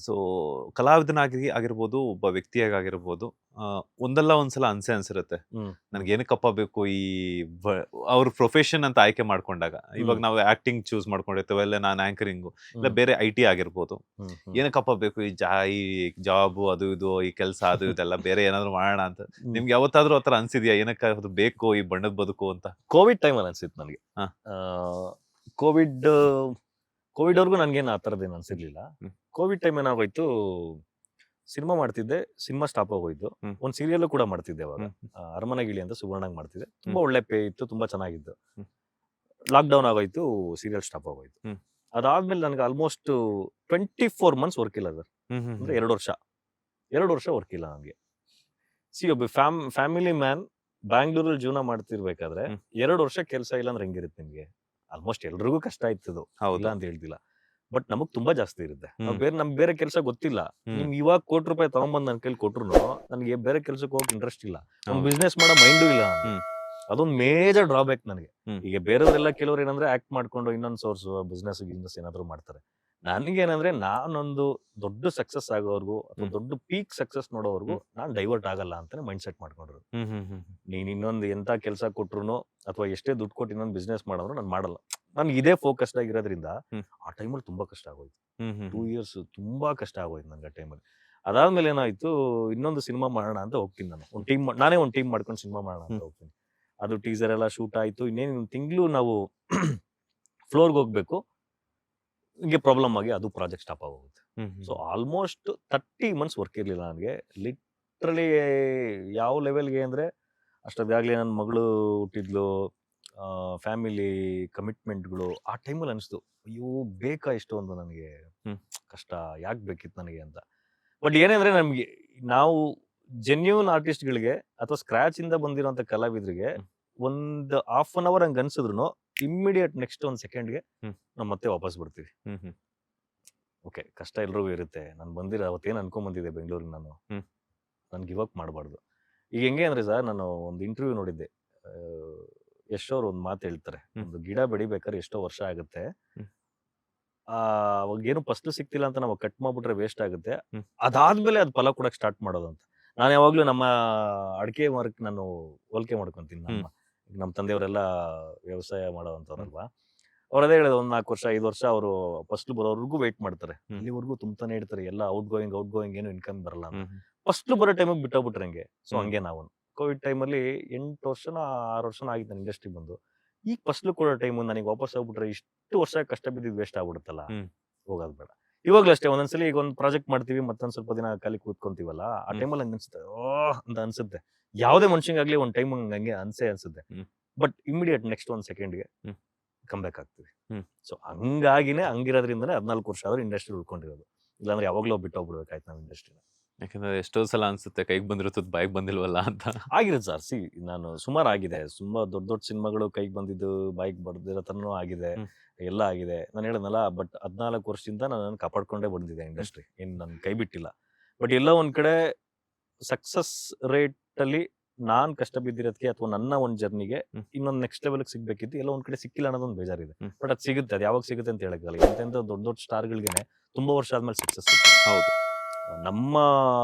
So ಆಗಿರ್ಬೋದು, ಒಬ್ಬ ವ್ಯಕ್ತಿಯಾಗಿರ್ಬೋದು, ಒಂದಲ್ಲ ಒಂದ್ಸಲ ಅನ್ಸಿರುತ್ತೆ. ನನ್ಗೆ ಏನಕ್ಕಪ್ಪ ಬೇಕು ಈ ಅವ್ರ ಪ್ರೊಫೆಷನ್ ಅಂತ ಆಯ್ಕೆ ಮಾಡ್ಕೊಂಡಾಗ, ಇವಾಗ ನಾವು ಆಕ್ಟಿಂಗ್ ಚೂಸ್ ಮಾಡ್ಕೊಂಡಿರ್ತೇವೆ, ಇಲ್ಲ ನಾನು ಆಂಕರಿಂಗು, ಇಲ್ಲ ಬೇರೆ IT ಆಗಿರ್ಬೋದು. ಏನಕ್ಕಪ್ಪ ಬೇಕು ಈ ಜಾಬ್ ಅದು ಇದು, ಈ ಕೆಲಸ ಅದು ಇದೆಲ್ಲ, ಬೇರೆ ಏನಾದ್ರು ಮಾಡೋಣ ಅಂತ ನಿಮ್ಗೆ ಯಾವತ್ತಾದ್ರೂ ಆತರ ಅನ್ಸಿದ್ಯಾ? ಏನಕ್ಕೆ ಅದು ಬೇಕು ಈ ಬಣ್ಣದ ಬದುಕು ಅಂತ? ಕೋವಿಡ್ ಟೈಮಲ್ಲಿ ಅನ್ಸಿತ್ತು ನನಗೆ. ಕೋವಿಡ್ ಅವ್ರಿಗೂ ನನ್ಗೇನು ಆ ಥರದ್ದೇನು ಅನ್ಸಿರ್ಲಿಲ್ಲ. ಕೋವಿಡ್ ಟೈಮ್ ಏನಾಗೋಯ್ತು, ಸಿನಿಮಾ ಮಾಡ್ತಿದ್ದೆ, ಸಿನಿಮಾ ಸ್ಟಾಪ್ ಆಗೋಯ್ತು. ಒಂದು ಸೀರಿಯಲ್ ಕೂಡ ಮಾಡ್ತಿದ್ದೆ ಅವಾಗ, ಅರಮನೆಗಿಳಿ ಅಂತ ಸುವರ್ಣಾಗ್ ಮಾಡ್ತಿದ್ದೆ. ತುಂಬಾ ಒಳ್ಳೆ ಪೇ ಇತ್ತು, ತುಂಬಾ ಚೆನ್ನಾಗಿತ್ತು. ಲಾಕ್ಡೌನ್ ಆಗೋಯ್ತು, ಸೀರಿಯಲ್ ಸ್ಟಾಪ್ ಆಗೋಯ್ತು. ಅದಾದ್ಮೇಲೆ ನನಗೆ ಆಲ್ಮೋಸ್ಟ್ 24 months ವರ್ಕ್ ಇಲ್ಲ ಸರ್. ಅಂದ್ರೆ 2 ವರ್ಷ ವರ್ಕ್ ಇಲ್ಲ ನನಗೆ. ಒಬ್ಬ ಫ್ಯಾಮಿಲಿ ಮ್ಯಾನ್ ಬ್ಯಾಂಗ್ಳೂರಲ್ಲಿ ಜೀವನ ಮಾಡ್ತಿರ್ಬೇಕಾದ್ರೆ 2 ವರ್ಷ ಕೆಲಸ ಇಲ್ಲ ಅಂದ್ರೆ ಹೆಂಗಿರುತ್ತೆ ನಿಮ್ಗೆ? ಆಲ್ಮೋಸ್ಟ್ ಎಲ್ರಿಗೂ ಕಷ್ಟ ಇತ್ತು, ಇಲ್ಲ ಅಂತ ಹೇಳ್ತಿಲ್ಲ, ಬಟ್ ನಮಗ್ ತುಂಬಾ ಜಾಸ್ತಿ ಇರುತ್ತೆ. ನಮ್ಗೆ ಬೇರೆ ಕೆಲಸ ಗೊತ್ತಿಲ್ಲ. ನಿಮ್ ಇವಾಗ ₹1 ತಗೊಂಡ್ಬಂದ್ ನನ್ ಕೈಲಿ ಕೊಟ್ರು ನನಗೆ ಬೇರೆ ಕೆಲ್ಸಕ್ಕೆ ಹೋಗಕ್ ಇಂಟ್ರೆಸ್ಟ್ ಇಲ್ಲ, ಒಂದು ಬಿಸ್ನೆಸ್ ಮಾಡೋ ಮೈಂಡು ಇಲ್ಲ. ಅದೊಂದು ಮೇಜರ್ ಡ್ರಾಬ್ಯಾಕ್ ನನಗೆ. ಈಗ ಬೇರೆಯವರೆಲ್ಲ ಕೆಲವ್ರು ಏನಂದ್ರೆ ಆಕ್ಟ್ ಮಾಡ್ಕೊಂಡು ಇನ್ನೊಂದು ಸೋರ್ಸ್ ಬಿಸ್ನೆಸ್ ಏನಾದ್ರು ಮಾಡ್ತಾರೆ. ನನಗೇನಂದ್ರೆ ನಾನೊಂದು ದೊಡ್ಡ ಸಕ್ಸಸ್ ಆಗೋವರೆಗೂ ಅಥವಾ ದೊಡ್ಡ ಪೀಕ್ ಸಕ್ಸಸ್ ನೋಡೋವರೆಗೂ ನಾನು ಡೈವರ್ಟ್ ಆಗಲ್ಲ ಅಂತಾನೆ ಮೈಂಡ್ ಸೆಟ್ ಮಾಡ್ಕೊಂಡ್ರು. ನೀನ್ ಇನ್ನೊಂದು ಎಂತ ಕೆಲಸ ಕೊಟ್ರು ಅಥವಾ ಎಷ್ಟೇ ದುಡ್ಡು ಕೊಟ್ಟು ಇನ್ನೊಂದು ಬಿಸ್ನೆಸ್ ಮಾಡೋರು ನಾನು ಮಾಡಲ್ಲ. ನನ್ಗೆ ಇದೇ ಫೋಕಸ್ಡ್ ಆಗಿರೋದ್ರಿಂದ ಆ ಟೈಮಲ್ಲಿ ತುಂಬಾ ಕಷ್ಟ ಆಗೋಯ್ತು. 2 years ತುಂಬಾ ಕಷ್ಟ ಆಗೋಯ್ತು ನನ್ಗೆ ಆ ಟೈಮಲ್ಲಿ. ಅದಾದ್ಮೇಲೆ ಏನಾಯ್ತು, ಇನ್ನೊಂದು ಸಿನಿಮಾ ಮಾಡೋಣ ಅಂತ ಹೋಗ್ತೀನಿ ನಾನು. ನಾನೇ ಒಂದು ಟೀಮ್ ಮಾಡ್ಕೊಂಡು ಸಿನಿಮಾ ಮಾಡೋಣ ಅಂತ ಹೋಗ್ತೀನಿ. ಅದು ಟೀಸರ್ ಎಲ್ಲ ಶೂಟ್ ಆಯ್ತು. ಇನ್ನೇನು ತಿಂಗಳು ನಾವು ಫ್ಲೋರ್ಗೆ ಹೋಗ್ಬೇಕು, ಹಿಂಗೆ ಪ್ರಾಬ್ಲಮ್ ಆಗಿ ಅದು ಪ್ರಾಜೆಕ್ಟ್ ಸ್ಟಾಪ್ ಆಗೋಗುತ್ತೆ. ಸೊ ಆಲ್ಮೋಸ್ಟ್ 30 months ವರ್ಕ್ ಇರಲಿಲ್ಲ ನನಗೆ. ಲಿಟ್ರಲಿ ಯಾವ ಲೆವೆಲ್ಗೆ ಅಂದ್ರೆ, ಅಷ್ಟೊತ್ತಾಗ್ಲೇ ನನ್ನ ಮಗಳು ಹುಟ್ಟಿದ್ಲು, ಫ್ಯಾಮಿಲಿ ಕಮಿಟ್ಮೆಂಟ್ಗಳು. ಆ ಟೈಮಲ್ಲಿ ಅನಿಸ್ತು, ಅಯ್ಯೋ ಬೇಕಾ ಇಷ್ಟೊಂದು ನನಗೆ ಕಷ್ಟ, ಯಾಕೆ ಬೇಕಿತ್ತು ನನಗೆ ಅಂತ. ಬಟ್ ಏನಂದ್ರೆ ನಮ್ಗೆ, ನಾವು ಜೆನ್ಯೂನ್ ಆರ್ಟಿಸ್ಟ್ಗಳಿಗೆ ಅಥವಾ ಸ್ಕ್ರಾಚ್ ಇಂದ ಬಂದಿರೋಂಥ ಕಲಾವಿದರಿಗೆ ಒಂದು ½ an hour ಹಂಗೆ ಅನ್ಸಿದ್ರು ಇಮ್ಮಿಡಿಯೇಟ್ ನೆಕ್ಸ್ಟ್ 1 secondಗೆ ನಾವು ಮತ್ತೆ ವಾಪಸ್ ಬರ್ತೀವಿ. ಓಕೆ, ಕಷ್ಟ ಎಲ್ರಿಗೂ ಇರುತ್ತೆ. ನಾನು ಬಂದಿರೋ ಅವತ್ತೇನು ಅನ್ಕೊಂಡ್ ಬೆಂಗಳೂರಿಗೆ ನಾನು ಗಿವ್ ಅಪ್ ಮಾಡಬಾರ್ದು. ಈಗ ಹೆಂಗೆ ಅಂದ್ರೆ ಸರ್, ನಾನು ಒಂದು ಇಂಟರ್ವ್ಯೂ ನೋಡಿದ್ದೆ, ಯಶ್ ಅವ್ರು ಒಂದು ಮಾತು ಹೇಳ್ತಾರೆ, ಒಂದು ಗಿಡ ಬೆಳಿಬೇಕಾದ್ರೆ ಎಷ್ಟೋ ವರ್ಷ ಆಗುತ್ತೆ, ಅವಾಗ ಏನು ಫಸ್ಲು ಸಿಕ್ತಿಲ್ಲ ಅಂತ ನಾವು ಕಟ್ ಮಾಡ್ಬಿಟ್ರೆ ವೇಸ್ಟ್ ಆಗುತ್ತೆ, ಅದಾದ್ಮೇಲೆ ಅದು ಫಲ ಕೊಡಕ್ ಸ್ಟಾರ್ಟ್ ಮಾಡೋದು ಅಂತ. ನಾನು ಯಾವಾಗ್ಲೂ ನಮ್ಮ ಅಡಿಕೆ ಮರಕ್ಕೆ ನಾನು ಹೋಲಿಕೆ ಮಾಡ್ಕೊಂತೀನಿ. ನಮ್ಮ ತಂದೆಯವರೆಲ್ಲ ವ್ಯವಸಾಯ ಮಾಡೋವಂಥವ್ರಲ್ವಾ, ಅವ್ರು ಅದೇ ಹೇಳೋದು, 1 4 ವರ್ಷ 5 ವರ್ಷ ಅವರು ಫಸ್ಲು ಬರೋವರೆಗೂ ವೆಯ್ಟ್ ಮಾಡ್ತಾರೆ. ಇಲ್ಲಿವರೆಗೂ ತುಂಬ್ತಾನೆ ಇಡ್ತಾರೆ, ಎಲ್ಲ ಔಟ್ ಗೋಯಿಂಗ್ ಏನು ಇನ್ಕಮ್ ಬರಲ್ಲ ಅಂತ. ಫಸ್ಲು ಬರೋ ಟೈಮಿಗೆ ಬಿಟ್ಟೋಗ್ಬಿಟ್ರೆ ಹಂಗೆ. ಸೊ ಹಂಗೆ ನಾವು ಕೋವಿಡ್ ಟೈಮಲ್ಲಿ 8 ವರ್ಷನ 6 ವರ್ಷನ ಆಗಿತ್ತು ನಾನು ಇಂಡಸ್ಟ್ರಿ ಬಂದು. ಈಗ ಫಸ್ಲು ಕೊಡೋ ಟೈಮು ನನಗೆ ವಾಪಸ್ ಹೋಗ್ಬಿಟ್ರೆ ಇಷ್ಟು ವರ್ಷ ಕಷ್ಟ ಬಿದ್ದಿದ್ದು ವೇಸ್ಟ್ ಆಗ್ಬಿಡುತ್ತಲ್ಲ, ಹೋಗೋದು ಬೇಡ. ಇವಾಗ್ಲೂ ಅಷ್ಟೇ, ಒಂದೊಂದ್ಸಲಿ ಈಗ ಒಂದು ಪ್ರಾಜೆಕ್ಟ್ ಮಾಡ್ತೀವಿ, ಮತ್ತೊಂದ್ ಸ್ವಲ್ಪ ದಿನ ಖಾಲಿ ಕೂತ್ಕೊಂತೀವಲ್ಲ, ಆ ಟೈಮಲ್ಲಿ ಹಂಗೆ ಅನ್ಸುತ್ತೆ, ಅಂತ ಅನ್ಸುತ್ತೆ. ಯಾವುದೇ ಮನುಷ್ಯಂಗಾಗ್ಲಿ ಒಂದು ಟೈಮ್ ಹಂಗೆ ಅನ್ಸುತ್ತೆ. ಬಟ್ ಇಮಿಡಿಯೇಟ್ ನೆಕ್ಸ್ಟ್ 1 secondಗೆ ಕಮ್ ಬ್ಯಾಕ್ ಆಗ್ತೀವಿ. ಸೊ ಹಂಗಾಗಿನೇ, ಹಂಗಿರೋದ್ರಿಂದನೇ 14 ವರ್ಷ ಆದ್ರೂ ಇಂಡಸ್ಟ್ರಿ ಉಳ್ಕೊಂಡಿರೋದು. ಇಲ್ಲಾಂದ್ರೆ ಯಾವಾಗ್ಲೂ ಬಿಟ್ಟೋಗ್ಬಿಡ್ಬೇಕಾಯ್ತು ನಾವು ಇಂಡಸ್ಟ್ರಿನ. ಯಾಕಂದ್ರೆ ಎಷ್ಟೋ ಸಲ ಅನ್ಸುತ್ತೆ, ಕೈಗೆ ಬಂದಿರುತ್ತದ ಬಾಯಿಗೆ ಬಂದಿಲ್ವಲ್ಲ ಅಂತ. ಆಗಿರುತ್ತೆ ಸರ್. ನಾನು ಸುಮಾರು ಆಗಿದೆ, ತುಂಬಾ ದೊಡ್ಡ ಸಿನಿಮಾಗಳು ಕೈಗೆ ಬಂದಿದ್ದು ಬಾಯಿಗೆ ಬರ್ದಿರೋ ತರನೂ ಆಗಿದೆ, ಎಲ್ಲ ಆಗಿದೆ. ನಾನು ಹೇಳದ್ನಲ್ಲ, ಬಟ್ 14 ವರ್ಷದಿಂದ ನಾನು ಕಾಪಾಡ್ಕೊಂಡೇ ಬಂದಿದೆ ಇಂಡಸ್ಟ್ರಿ, ಏನ್ ನನ್ ಕೈ ಬಿಟ್ಟಿಲ್ಲ. ಬಟ್ ಎಲ್ಲ ಒಂದ್ ಕಡೆ ಸಕ್ಸಸ್ ರೇಟ್ ಅಲ್ಲಿ ನಾನ್ ಕಷ್ಟ ಬಿದ್ದಿರೋದಕ್ಕೆ ಅಥವಾ ನನ್ನ ಒಂದು ಜರ್ನಿಗೆ ಇನ್ನೊಂದು ನೆಕ್ಸ್ಟ್ ಲೆವೆಲ್ಗೆ ಸಿಗ್ಬೇಕಿತ್ತು, ಎಲ್ಲ ಒಂದ್ ಕಡೆ ಸಿಕ್ಕಿಲ್ಲ ಅನ್ನೋದೊಂದು ಬೇಜಾರಿದೆ. ಬಟ್ ಅದು ಸಿಗುತ್ತೆ, ಅದು ಯಾವಾಗ ಸಿಗುತ್ತೆ ಅಂತ ಹೇಳಕ್ಕಾಗಲ್ಲ. ಎಂತೆಂತ ದೊಡ್ಡ ಸ್ಟಾರ್ಗಳಿಗೆ ತುಂಬಾ ವರ್ಷ ಆದ್ಮೇಲೆ ಸಕ್ಸಸ್ ಸಿಗುತ್ತೆ. ಹೌದು, ನಮ್ಮ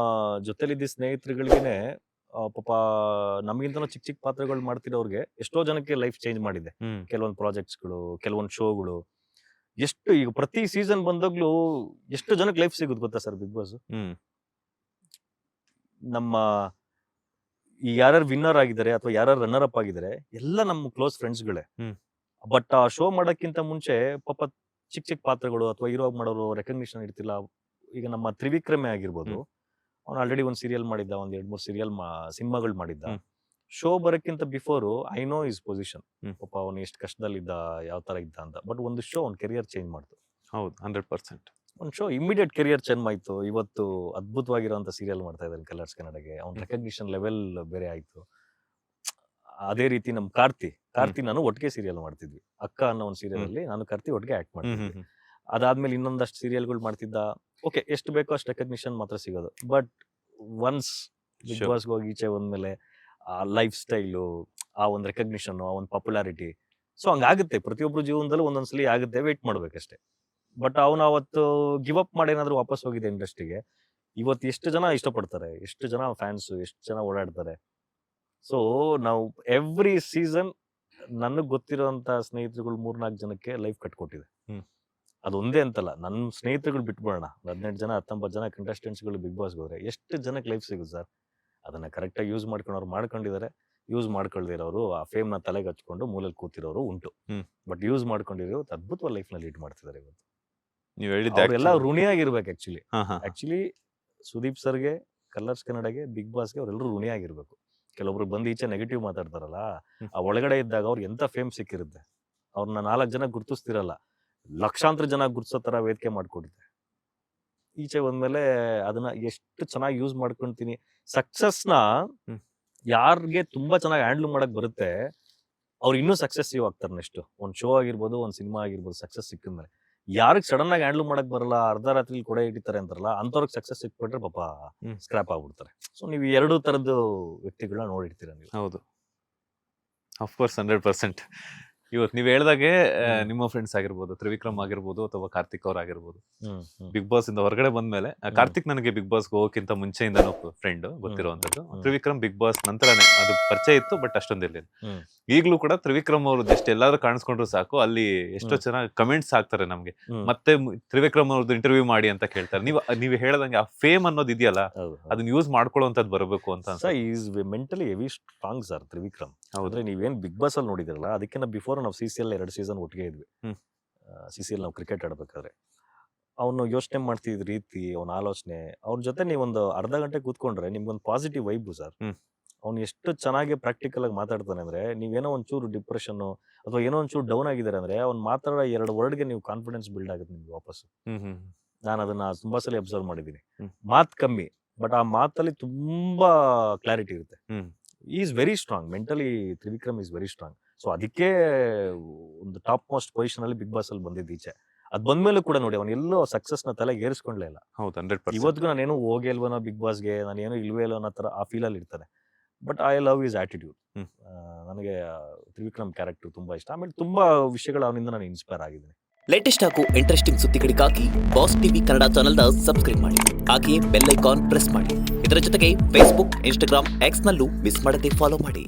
ಜೊತೆಲಿದ್ದ ಸ್ನೇಹಿತರುಗಳಿಗೇನೆ ಪಾಪ ನಮಗಿಂತ ಚಿಕ್ಕ ಪಾತ್ರಗಳು ಮಾಡ್ತಿರೋರ್ಗೆ ಎಷ್ಟೋ ಜನಕ್ಕೆ ಲೈಫ್ ಚೇಂಜ್ ಮಾಡಿದೆ. ಕೆಲವೊಂದು ಪ್ರಾಜೆಕ್ಟ್ಸ್ಗಳು, ಕೆಲವೊಂದು ಶೋಗಳು, ಎಷ್ಟು ಈಗ ಪ್ರತಿ ಸೀಸನ್ ಬಂದಾಗ್ಲೂ ಎಷ್ಟು ಜನಕ್ಕೆ ಲೈಫ್ ಸಿಗುತ್ತೆ ಗೊತ್ತಾ ಸರ್ ಬಿಗ್ ಬಾಸ್. ನಮ್ಮ ಈ ಯಾರ್ಯಾರು ವಿನ್ನರ್ ಆಗಿದ್ದಾರೆ ಅಥವಾ ಯಾರ್ಯಾರು ರನ್ನರ್ ಅಪ್ ಆಗಿದ್ದಾರೆ ಎಲ್ಲ ನಮ್ಮ ಕ್ಲೋಸ್ ಫ್ರೆಂಡ್ಸ್ಗಳೇ. ಬಟ್ ಆ ಶೋ ಮಾಡೋಕ್ಕಿಂತ ಮುಂಚೆ ಪಾಪ ಚಿಕ್ಕ ಪಾತ್ರಗಳು ಅಥವಾ ಹೀರೋ ಮಾಡೋರು ರೆಕಗ್ನಿಷನ್ ಇರ್ತಿಲ್ಲ. ಈಗ ನಮ್ಮ ತ್ರಿವಿಕ್ರಮೆ ಆಗಿರ್ಬೋದು, ಅವ್ನು ಆಲ್ರೆಡಿ ಒಂದು ಸೀರಿಯಲ್ ಮಾಡಿದ್ದ, ಒಂದ್ 2-3 ಸಿನಿಮಾಗಳು ಮಾಡಿದ್ದ. ಶೋ ಬರೋಕ್ಕಿಂತ before I know is position, ಪಾಪ ಅವನು ಎಷ್ಟು ಕಷ್ಟದಲ್ಲಿದ್ದ, ಯಾವ ತರ ಇದ್ದ ಅಂತ. ಬಟ್ ಒಂದು ಶೋ ಅವ್ನ ಕೆರಿಯರ್ ಚೇಂಜ್ ಮಾಡ್ತು. ಹೌದು, 100%. ಒಂದು ಶೋ ಇಮಿಡಿಯೇಟ್ ಕೆರಿಯರ್ ಚೇಂಜ್ ಆಯ್ತು. ಇವತ್ತು ಅದ್ಭುತವಾಗಿರುವಂತ ಸೀರಿಯಲ್ ಮಾಡ್ತಾ ಇದ್ದಾನೆ ಕಲರ್ಸ್ ಕನ್ನಡಗೆ. ಅವ್ನ ರೆಕಗ್ನಿಷನ್ ಲೆವೆಲ್ ಬೇರೆ ಆಯ್ತು. ಅದೇ ರೀತಿ ನಮ್ ಕಾರ್ತಿ ನಾನು ಒಟ್ಟಿಗೆ ಸೀರಿಯಲ್ ಮಾಡ್ತಿದ್ವಿ. ಅಕ್ಕ ಅನ್ನೋ ಒಂದು ಸೀರಿಯಲ್ ಅಲ್ಲಿ ನಾನು ಕಾರ್ತಿ ಒಟ್ಟಿಗೆ ಆಕ್ಟ್ ಮಾಡ್ತಿದ್ವಿ. ಅದಾದ್ಮೇಲೆ ಇನ್ನೊಂದಷ್ಟು ಸೀರಿಯಲ್ಗಳು ಮಾಡ್ತಿದ್ದ. ಓಕೆ, ಎಷ್ಟು ಬೇಕೋ ಅಷ್ಟು ರೆಕಗ್ನಿಷನ್ ಮಾತ್ರ ಸಿಗೋದು. ಬಟ್ ಒನ್ಸ್ ಬಿಗ್ ಬಾಸ್ ಹೋಗಿ ಈಚೆ ಬಂದ್ಮೇಲೆ ಆ ಲೈಫ್ ಸ್ಟೈಲು, ಆ ಒಂದು ರೆಕಗ್ನಿಷನ್, ಆ ಒಂದು ಪಾಪ್ಯುಲಾರಿಟಿ, ಸೊ ಹಂಗಾಗುತ್ತೆ. ಪ್ರತಿಯೊಬ್ರು ಜೀವನದಲ್ಲೂ ಒಂದೊಂದ್ಸಲಿ ಆಗುತ್ತೆ, ವೇಟ್ ಮಾಡ್ಬೇಕಷ್ಟೇ. ಬಟ್ ಅವನು ಅವತ್ತು ಗಿವ್ ಅಪ್ ಮಾಡಿ ಏನಾದ್ರು ವಾಪಸ್ ಹೋಗಿದೆ ಇಂಡಸ್ಟ್ರಿಗೆ, ಇವತ್ತು ಎಷ್ಟು ಜನ ಇಷ್ಟಪಡ್ತಾರೆ, ಎಷ್ಟು ಜನ ಫ್ಯಾನ್ಸ್, ಎಷ್ಟು ಜನ ಓಡಾಡ್ತಾರೆ. ಸೊ ನಾವು ಎವ್ರಿ ಸೀಸನ್ ನನಗೆ ಗೊತ್ತಿರೋಂಥ ಸ್ನೇಹಿತರುಗಳು 3-4 ಜನಕ್ಕೆ ಲೈಫ್ ಕಟ್ಕೊಟ್ಟಿದೆ. ಅದೊಂದೇ ಅಂತಲ್ಲ, ನನ್ನ ಸ್ನೇಹಿತರುಗಳು ಬಿಟ್ಬಿಡೋಣ, 18 ಜನ 19 ಜನ ಕಂಟೆಸ್ಟೆಂಟ್ಸ್ಗಳು ಬಿಗ್ ಬಾಸ್ಗೆ ಹೋದ್ರೆ ಎಷ್ಟು ಜನಕ್ಕೆ ಲೈಫ್ ಸಿಗುತ್ತೆ ಸರ್. ಅದನ್ನ ಕರೆಕ್ಟಾಗಿ ಯೂಸ್ ಮಾಡ್ಕೊಂಡವ್ರು ಮಾಡ್ಕೊಂಡಿದ್ದಾರೆ, ಯೂಸ್ ಮಾಡ್ಕೊಳ್ದಿರೋರು ಆ ಫೇಮ್ನ ತಲೆಗೆ ಹಚ್ಕೊಂಡು ಮೂಲೆಯಲ್ಲಿ ಕೂತಿರೋರು ಉಂಟು. ಬಟ್ ಯೂಸ್ ಮಾಡ್ಕೊಂಡಿರೋ ಅದ್ಭುತವಾದ ಲೈಫ್ನ ಲೀಡ್ ಮಾಡ್ತಿದ್ದಾರೆ ಇವತ್ತು. ನೀವು ಹೇಳಿದ್ದೆ ಎಲ್ಲ ಋಣಿಯಾಗಿರ್ಬೇಕು. ಆಕ್ಚುಲಿ ಸುದೀಪ್ ಸರ್ಗೆ, ಕಲರ್ಸ್ ಕನ್ನಡಗೆ, ಬಿಗ್ ಬಾಸ್ಗೆ ಅವರೆಲ್ಲರೂ ಋಣಿಯಾಗಿರ್ಬೇಕು. ಕೆಲವೊಬ್ರು ಬಂದು ಈಚೆ ನೆಗೆಟಿವ್ ಮಾತಾಡ್ತಾರಲ್ಲ, ಆ ಒಳಗಡೆ ಇದ್ದಾಗ ಅವ್ರಿಗೆ ಎಂತ ಫೇಮ್ ಸಿಕ್ಕಿರುತ್ತೆ. ಅವ್ರನ್ನ 4 ಜನ ಗುರ್ತಿಸ್ತಿರಲ್ಲ, ಲಕ್ಷಾಂತರ ಜನ ಗುರ್ತಿಸೋ ತರ ವೇದಿಕೆ ಮಾಡ್ಕೊಡುತ್ತೆ. ಈಚೆ ಬಂದ್ಮೇಲೆ ಅದನ್ನ ಎಷ್ಟು ಚೆನ್ನಾಗಿ ಯೂಸ್ ಮಾಡ್ಕೊಂತೀನಿ. ಸಕ್ಸಸ್ನ ಯಾರಿಗೆ ತುಂಬಾ ಚೆನ್ನಾಗಿ ಹ್ಯಾಂಡ್ಲ್ ಮಾಡಕ್ ಬರುತ್ತೆ ಅವ್ರು ಇನ್ನೂ ಸಕ್ಸೆಸಿವ್ ಆಗ್ತಾರೆ. ನೆಕ್ಸ್ಟ್ ಒಂದು ಶೋ ಆಗಿರ್ಬೋದು, ಒಂದು ಸಿನಿಮಾ ಆಗಿರ್ಬೋದು, ಸಕ್ಸಸ್ ಸಿಕ್ಕಿದ್ಮೇಲೆ ಯಾರಿಗೆ ಸಡನ್ ಆಗಿ ಹ್ಯಾಂಡ್ಲ್ ಮಾಡಕ್ ಬರಲ್ಲ, ಅರ್ಧ ರಾತ್ರಿ ಕೊಡೆ ಹಿಡಿತಾರೆ ಅಂತಾರಲ್ಲ, ಅಂತವ್ರಿಗೆ ಸಕ್ಸಸ್ ಸಿಕ್ಬಿಟ್ರೆ ಪಾಪ ಸ್ಕ್ರಾಪ್ ಆಗ್ಬಿಡ್ತಾರೆ. ಸೊ ನೀವು 2 ತರದ್ದು ವ್ಯಕ್ತಿಗಳನ್ನ ನೋಡಿರ್ತೀರ ನೀವು. ಹೌದು, ಅಫ್ಕೋರ್ಸ್ 100%. ಇವತ್ತು ನೀವು ಹೇಳ್ದಾಗೆ ನಿಮ್ಮ ಫ್ರೆಂಡ್ಸ್ ಆಗಿರ್ಬೋದು, ತ್ರಿವಿಕ್ರಮ್ ಆಗಿರ್ಬೋದು ಅಥವಾ ಕಾರ್ತಿಕ್ ಅವ್ರ ಆಗಿರ್ಬೋದು, ಬಿಗ್ ಬಾಸ್ ಇಂದ ಹೊರಗಡೆ ಬಂದ್ಮೇಲೆ, ಕಾರ್ತಿಕ್ ನನಗೆ ಬಿಗ್ ಬಾಸ್ ಹೋಗೋಕ್ಕಿಂತ ಮುಂಚೆಯಿಂದನೂ ಫ್ರೆಂಡ್ ಗೊತ್ತಿರುವಂತದ್ದು. ತ್ರಿವಿಕ್ರಮ್ ಬಿಗ್ ಬಾಸ್ ನಂತರನೇ ಅದು ಪರಿಚಯ ಇತ್ತು, ಬಟ್ ಅಷ್ಟೊಂದಿರ್ಲಿಲ್ಲ. ಈಗಲೂ ಕೂಡ ತ್ರಿವಿಕ್ರಮ್ ಅವರು ಜಸ್ಟ್ ಎಲ್ಲಾದ್ರೂ ಕಾಣಿಸ್ಕೊಂಡ್ರು ಸಾಕು, ಅಲ್ಲಿ ಎಷ್ಟೋ ಚೆನ್ನಾಗಿ ಕಮೆಂಟ್ಸ್ ಹಾಕ್ತಾರೆ ನಮ್ಗೆ, ಮತ್ತೆ ತ್ರಿವಿಕ್ರಮ್ ಅವ್ರದ್ದು ಇಂಟರ್ವ್ಯೂ ಮಾಡಿ ಅಂತ ಕೇಳ್ತಾರೆ. ನೀವು ಹೇಳ್ದಂಗೆ ಆ ಫೇಮ್ ಅನ್ನೋದು ಇದೆಯಲ್ಲ, ಅದನ್ನ ಯೂಸ್ ಮಾಡ್ಕೊಳ್ಳುವಂತದ್ದು ಬರಬೇಕು ಅಂತ. Is mentally heavy strong sir Trivikram. ಹೌದ್ರೆ ನೀವೇನ್ ಬಿಗ್ ಬಾಸ್ ಅಲ್ಲಿ ನೋಡಿದಿರಲ್ಲ, ಅದಕ್ಕಿಂತ ಬಿಫೋರ್ ನಾವು CCL 2 ಸೀಸನ್ ಒಟ್ಟಿಗೆ ಇದ್ವಿ. CCL ನಾವು ಕ್ರಿಕೆಟ್ ಆಡ್ಬೇಕಾದ್ರೆ ಅವನು ಯೋಚನೆ ಮಾಡ್ತಿದ್ ರೀತಿ, ಅವನ ಆಲೋಚನೆ, ಅವ್ರ ಜೊತೆ ನೀವೊಂದು ಅರ್ಧ ಗಂಟೆ ಕೂತ್ಕೊಂಡ್ರೆ ನಿಮ್ಗೊಂದು ಪಾಸಿಟಿವ್ ವೈಬ್ ಸರ್. ಅವ್ನು ಎಷ್ಟು ಚೆನ್ನಾಗಿ ಪ್ರಾಕ್ಟಿಕಲ್ ಆಗಿ ಮಾತಾಡ್ತಾನೆ ಅಂದ್ರೆ, ನೀವೇನೋ ಒಂಚೂರು ಡಿಪ್ರೆಷನ್ ಅಥವಾ ಏನೋ ಒಂಚೂರು ಡೌನ್ ಆಗಿದ್ದಾರೆ ಅಂದ್ರೆ ಅವ್ನು ಮಾತಾಡೋ 2 ವರ್ಡ್ಗೆ ನೀವು ಕಾನ್ಫಿಡೆನ್ಸ್ ಬಿಲ್ಡ್ ಆಗುತ್ತೆ ನಿಮ್ಗೆ ವಾಪಸ್. ನಾನು ಅದನ್ನ ತುಂಬಾ ಸಲ ಅಬ್ಸರ್ವ್ ಮಾಡಿದ್ದೀನಿ. ಮಾತ್ ಕಮ್ಮಿ, ಬಟ್ ಆ ಮಾತಲ್ಲಿ ತುಂಬಾ ಕ್ಲಾರಿಟಿ ಇರುತ್ತೆ. Is very strong mentally. Trivikram is very strong. So ಅದಕ್ಕೆ ಒಂದು ಟಾಪ್ ಮೋಸ್ಟ್ ಪೊಸಿಷನ್ ಅಲ್ಲಿ ಬಿಗ್ ಬಾಸ್ ಅಲ್ಲಿ ಬಂದಿದ್ದು ಈಚೆ. ಅದ್ ಬಂದ್ಮೇಲೆ ಕೂಡ ನೋಡಿ, ಅವ್ನು ಎಲ್ಲೋ ಸಕ್ಸಸ್ ನ ತಲೆಗೆ ಏರಿಸ್ಕೊಂಡ್ಲೇ ಇಲ್ಲ. ಹೌದು, 100%. ಇವತ್ತಿಗೂ ನಾನೇನು ಹೋಗೇ ಇಲ್ವನೋ ಬಿಗ್ ಬಾಸ್ಗೆ, ನಾನೇನು ಇಲ್ವೇ ಇಲ್ವೋ ಅನ್ನೋ ತರ ಆ ಫೀಲ್ ಅಲ್ಲಿ ಇರ್ತಾನೆ. But I love his attitude. ನನಗೆ ತ್ರಿವಿಕ್ರಮ್ ಕ್ಯಾರೆಕ್ಟರ್ ತುಂಬಾ ಇಷ್ಟ. ಆಮೇಲೆ ತುಂಬಾ ವಿಷಯಗಳು ಅವನಿಂದ ನಾನು ಇನ್ಸ್ಪೈರ್ ಆಗಿದ್ದೀನಿ. ಲೇಟೆಸ್ಟ್ ಹಾಗೂ ಇಂಟ್ರೆಸ್ಟಿಂಗ್ ಸುದ್ದಿಗಳಿಗಾಗಿ ಬಾಸ್ ಟಿವಿ ಕನ್ನಡ ಚಾನೆಲ್ನ ಸಬ್ಸ್ಕ್ರೈಬ್ ಮಾಡಿ. ಹಾಗೆಯೇ ಬೆಲ್ ಐಕಾನ್ ಪ್ರೆಸ್ ಮಾಡಿ. ಇದರ ಜೊತೆಗೆ ಫೇಸ್ಬುಕ್, ಇನ್ಸ್ಟಾಗ್ರಾಮ್, ಎಕ್ಸ್ ನಲ್ಲೂ ಮಿಸ್ ಮಾಡದೆ ಫಾಲೋ ಮಾಡಿ.